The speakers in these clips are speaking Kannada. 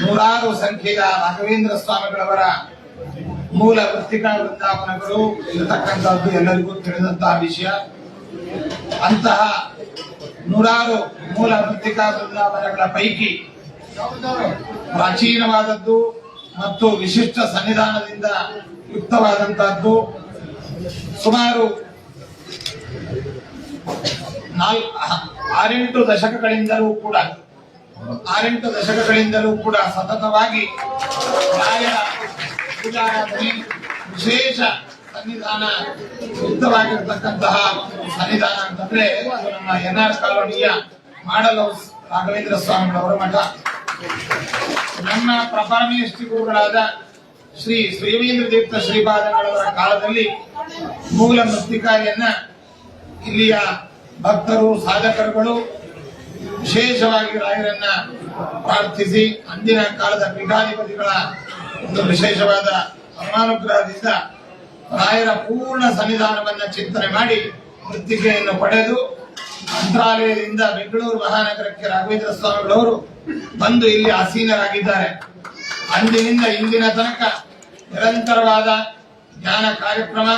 ನೂರಾರು ಸಂಖ್ಯೆಯ ರಾಘವೇಂದ್ರ ಸ್ವಾಮಿಗಳವರ ಮೂಲ ವೃತ್ತಿಕಾ ವೃಂದಾವನಗಳು ಇರತಕ್ಕಂಥದ್ದು ಎಲ್ಲರಿಗೂ ತಿಳಿದಂತಹ ವಿಷಯ. ಅಂತಹ ನೂರಾರು ಮೂಲ ವೃತ್ತಿಕಾ ವೃಂದಾವನಗಳ ಪೈಕಿ ಪ್ರಾಚೀನವಾದದ್ದು ಮತ್ತು ವಿಶಿಷ್ಟ ಸನ್ನಿಧಾನದಿಂದ ಯುಕ್ತವಾದಂತಹದ್ದು ಸುಮಾರು 6-8 ದಶಕಗಳಿಂದಲೂ ಕೂಡ ಸತತವಾಗಿ ರಾಯರ ಪೂಜಾರಾಧನೆ ವಿಶೇಷ ಸನ್ನಿಧಾನ ಯುಕ್ತವಾಗಿರತಕ್ಕಂತಹ ಸನ್ನಿಧಾನ ಅಂತಂದ್ರೆ ನಮ್ಮ NR ಕಾಲೋನಿಯ ಮಾಡಲ್ ಹೌಸ್ ರಾಘವೇಂದ್ರ ಸ್ವಾಮಿಗಳವರ ಮಠ. ನಮ್ಮ ಪ್ರಪರಮೇಷ್ಠಿ ಗುರುಗಳಾದ ಶ್ರೀ ಶ್ರೀವೇಂದ್ರ ತೀರ್ಥ ಶ್ರೀಪಾದಂಗಳವರ ಕಾಲದಲ್ಲಿ ಮೂಲ ಮೃತ್ತಿಕಾರಿಯನ್ನ ಇಲ್ಲಿಯ ಭಕ್ತರು ಸಾಧಕರುಗಳು ವಿಶೇಷವಾಗಿ ರಾಯರನ್ನ ಪ್ರಾರ್ಥಿಸಿ ಅಂದಿನ ಕಾಲದ ಪೀಠಾಧಿಪತಿಗಳ ಒಂದು ವಿಶೇಷವಾದ ಪರಮಾನುಗ್ರಹದಿಂದ ರಾಯರ ಪೂರ್ಣ ಸನ್ನಿಧಾನವನ್ನ ಚಿಂತನೆ ಮಾಡಿ ಮೃತ್ತಿಕೆಯನ್ನು ಪಡೆದು ಮಂತ್ರಾಲಯದಿಂದ ಬೆಂಗಳೂರು ಮಹಾನಗರಕ್ಕೆ ರಾಘವೇಂದ್ರ ಸ್ವಾಮಿಗಳವರು ಬಂದು ಇಲ್ಲಿ ಆಸೀನರಾಗಿದ್ದಾರೆ. ಅಂದಿನಿಂದ ಇಂದಿನ ತನಕ ನಿರಂತರವಾದ ಜ್ಞಾನ ಕಾರ್ಯಕ್ರಮ,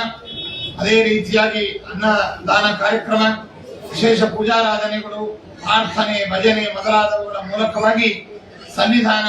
ಅದೇ ರೀತಿಯಾಗಿ ಅನ್ನದಾನ ಕಾರ್ಯಕ್ರಮ, ವಿಶೇಷ ಪೂಜಾರಾಧನೆಗಳು, ಪ್ರಾರ್ಥನೆ, ಭಜನೆ ಮೊದಲಾದವುಗಳ ಮೂಲಕವಾಗಿ ಸನ್ನಿಧಾನ